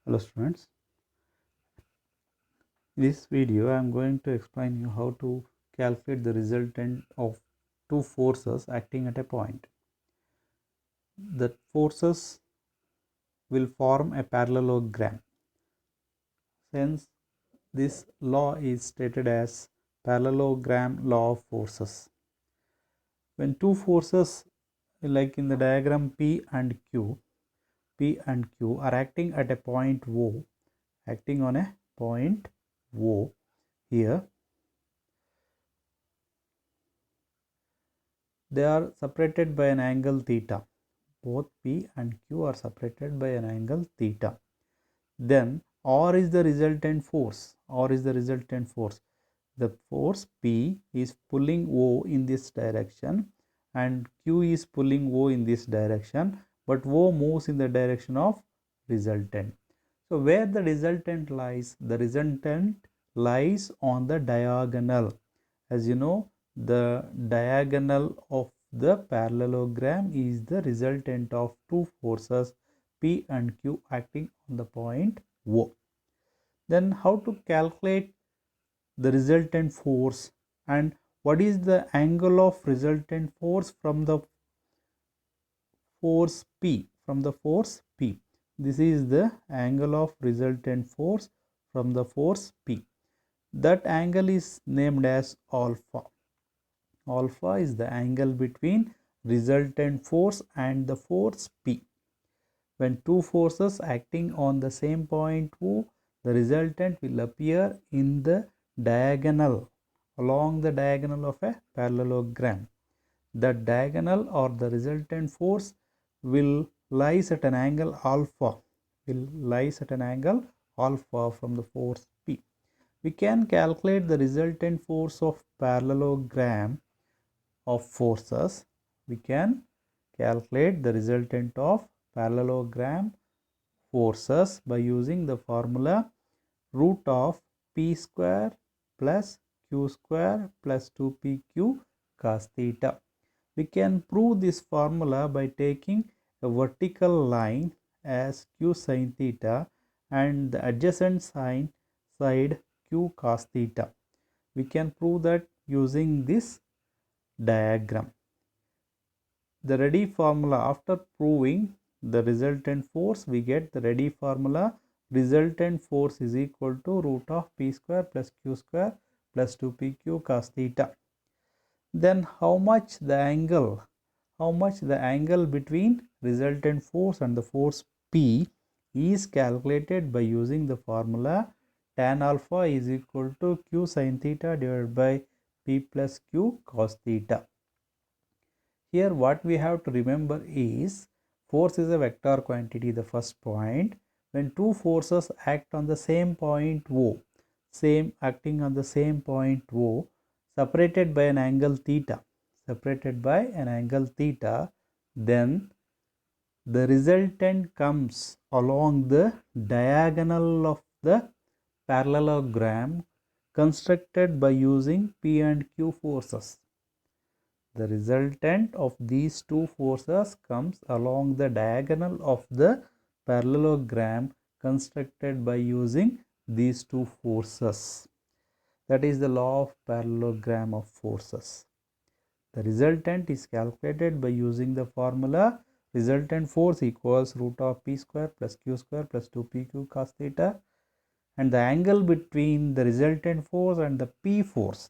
Hello students, in this video I am going to explain you how to calculate the resultant of two forces acting at a point. The forces will form a parallelogram. Since this law is stated as Parallelogram Law of Forces. When two forces like in the diagram P and Q are acting at a point O, acting on a point O here, they are separated by an angle theta. Both P and Q are separated by an angle theta. Then R is the resultant force. R is the resultant force. The force P is pulling O in this direction and Q is pulling O in this direction, but O moves in the direction of resultant. So where the resultant lies? The resultant lies on the diagonal. As you know, the diagonal of the parallelogram is the resultant of two forces P and Q acting on the point O. Then how to calculate the resultant force and what is the angle of resultant force from the force P? This is the angle of resultant force from the force P. That angle is named as alpha. Alpha is the angle between resultant force and the force P. When two forces acting on the same point O, the resultant will appear in the diagonal, along the diagonal of a parallelogram. The diagonal or the resultant force will lies at an angle alpha, from the force P. We can calculate the resultant force of parallelogram of forces. We can calculate the resultant of parallelogram forces by using the formula root of P square plus Q square plus 2PQ cos theta. We can prove this formula by taking a vertical line as Q sin theta and the adjacent side Q cos theta. We can prove that using this diagram. The ready formula, after proving the resultant force, we get the ready formula. Resultant force is equal to root of P square plus Q square plus 2PQ cos theta. Then how much the angle between resultant force and the force P is calculated by using the formula tan alpha is equal to Q sin theta divided by P plus Q cos theta. Here what we have to remember is force is a vector quantity, the first point. When two forces act on the same point O, separated by an angle theta, then the resultant comes along the diagonal of the parallelogram constructed by using P and Q forces. The resultant of these two forces comes along the diagonal of the parallelogram constructed by using these two forces. That is the law of parallelogram of forces. The resultant is calculated by using the formula resultant force equals root of P square plus Q square plus 2PQ cos theta, and the angle between the resultant force and the P force,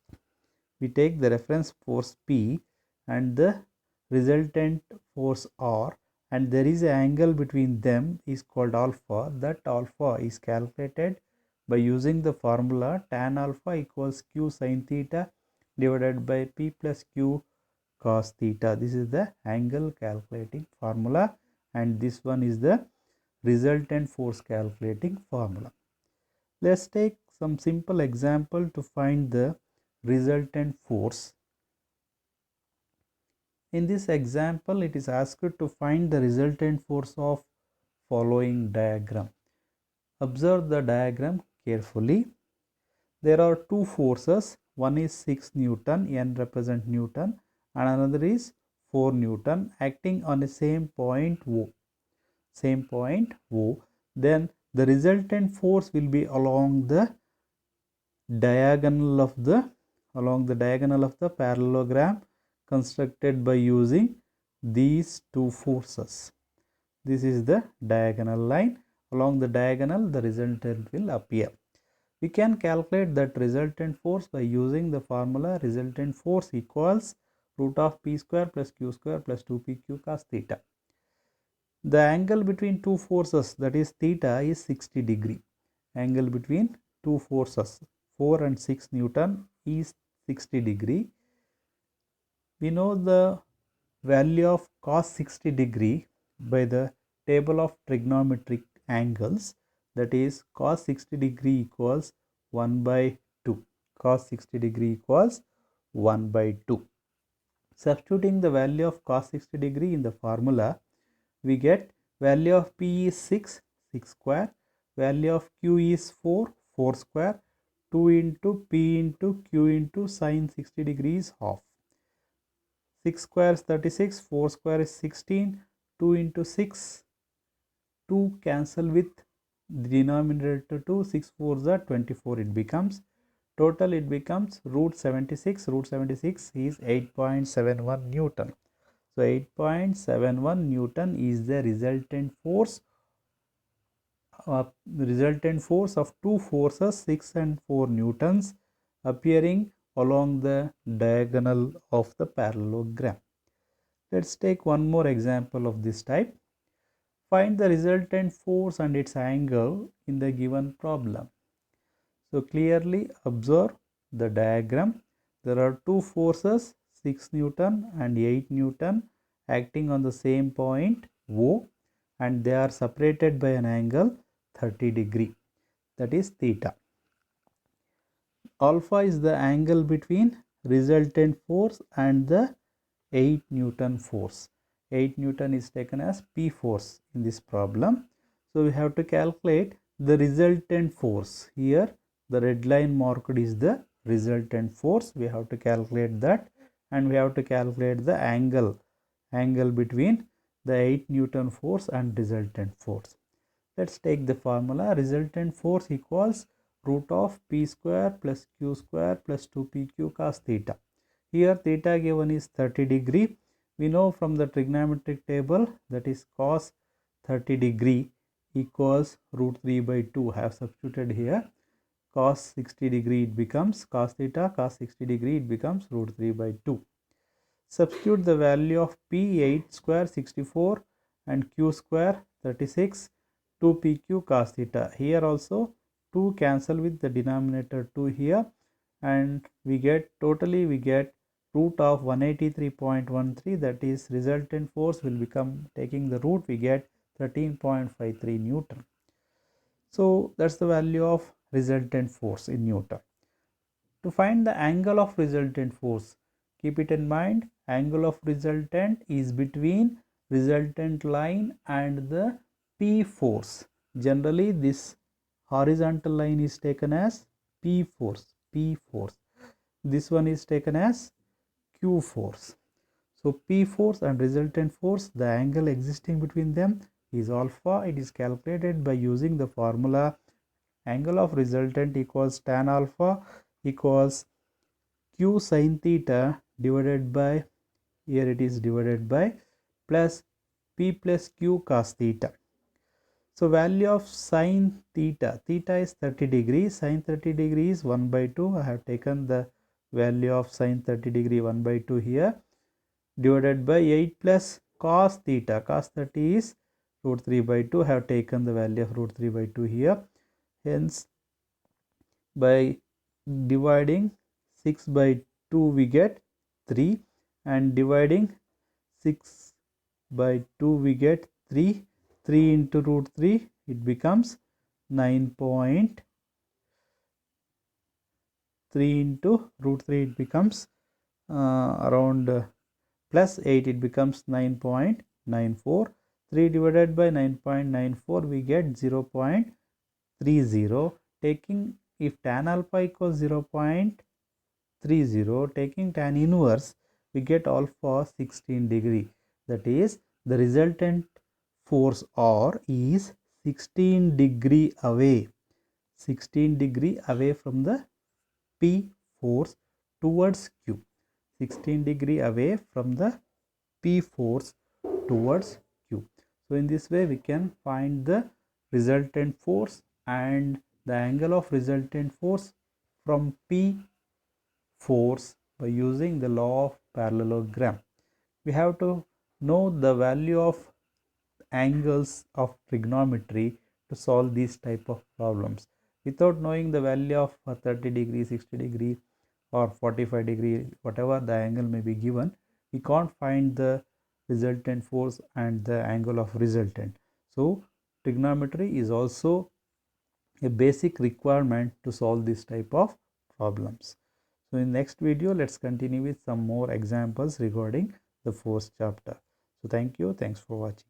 we take the reference force P and the resultant force R, and there is an angle between them is called alpha. That alpha is calculated by using the formula tan alpha equals Q sin theta divided by P plus Q cos theta. This is the angle calculating formula, and this one is the resultant force calculating formula. Let's take some simple example to find the resultant force. In this example, it is asked to find the resultant force of following diagram. Observe the diagram carefully. There are two forces. One is 6 Newton, N represent Newton, and another is 4 Newton acting on the same point O. Then the resultant force will be along the diagonal of the parallelogram constructed by using these two forces. This is the diagonal line. Along the diagonal, the resultant will appear. We can calculate that resultant force by using the formula resultant force equals root of p square plus q square plus 2pq cos theta. The angle between two forces, that is theta, is 60 degree. Angle between two forces 4 and 6 Newton is 60 degree. We know the value of cos 60 degree by the table of trigonometric angles, that is cos 60 degree equals 1 by 2. Cos 60 degree equals 1 by 2. Substituting the value of cos 60 degree in the formula, we get value of P is 6, 6 square, value of Q is 4, 4 square, 2 into P into Q into sin 60 degree is half. 6 square is 36, 4 square is 16, 2 into 6, 2 cancel with the denominator 2, 6 4s are 24, it becomes, total it becomes root 76 is 8.71 Newton. So 8.71 Newton is the resultant force of two forces 6 and 4 Newtons appearing along the diagonal of the parallelogram. Let's take one more example of this type. Find the resultant force and its angle in the given problem. So clearly observe the diagram. There are two forces 6 Newton and 8 Newton acting on the same point O, and they are separated by an angle 30 degree, that is theta. Alpha is the angle between resultant force and the 8 Newton force. 8 Newton is taken as P force in this problem. So we have to calculate the resultant force. Here the red line marked is the resultant force. We have to calculate that, and we have to calculate the angle between the 8 Newton force and resultant force. Let's take the formula. Resultant force equals root of p square plus q square plus 2pq cos theta. Here theta given is 30 degree. We know from the trigonometric table that is cos 30 degree equals root 3 by 2. I have substituted here. Cos 60 degree it becomes cos theta, cos 60 degree it becomes root 3 by 2. Substitute the value of p 8 square 64 and q square 36, 2pq cos theta. Here also 2 cancel with the denominator 2 here, and we get root of 183.13, that is resultant force will become, taking the root we get 13.53 Newton. So that's the value of resultant force in Newton. To find the angle of resultant force, keep it in mind, angle of resultant is between resultant line and the P force. Generally this horizontal line is taken as P force. This one is taken as Q force. So P force and resultant force, the angle existing between them is alpha. It is calculated by using the formula angle of resultant equals tan alpha equals Q sin theta divided by, here it is divided by, plus P plus Q cos theta. So value of sin theta, theta is 30 degrees, sin 30 degrees 1 by 2. I have taken the value of sin 30 degree 1 by 2 here, divided by 8 plus cos theta, cos 30 is root 3 by 2. I have taken the value of root 3 by 2 here. Hence by dividing 6 by 2 we get 3, and dividing 6 by 2 we get 3. 3 into root 3 it becomes 9.3 into root 3 it becomes around plus 8, it becomes 9.94. 3 divided by 9.94 we get 0.30. Taking, if tan alpha equals 0.30, taking tan inverse we get alpha 16 degree. That is the resultant force R is 16 degree away, 16 degree away from the P force towards Q, 16 degree away from the P force towards Q. So in this way we can find the resultant force and the angle of resultant force from P force by using the law of parallelogram. We have to know the value of angles of trigonometry to solve these type of problems. Without knowing the value of 30 degree, 60 degree or 45 degree, whatever the angle may be given, we can't find the resultant force and the angle of resultant. So trigonometry is also a basic requirement to solve this type of problems. So in next video, let's continue with some more examples regarding the fourth chapter. So thank you. Thanks for watching.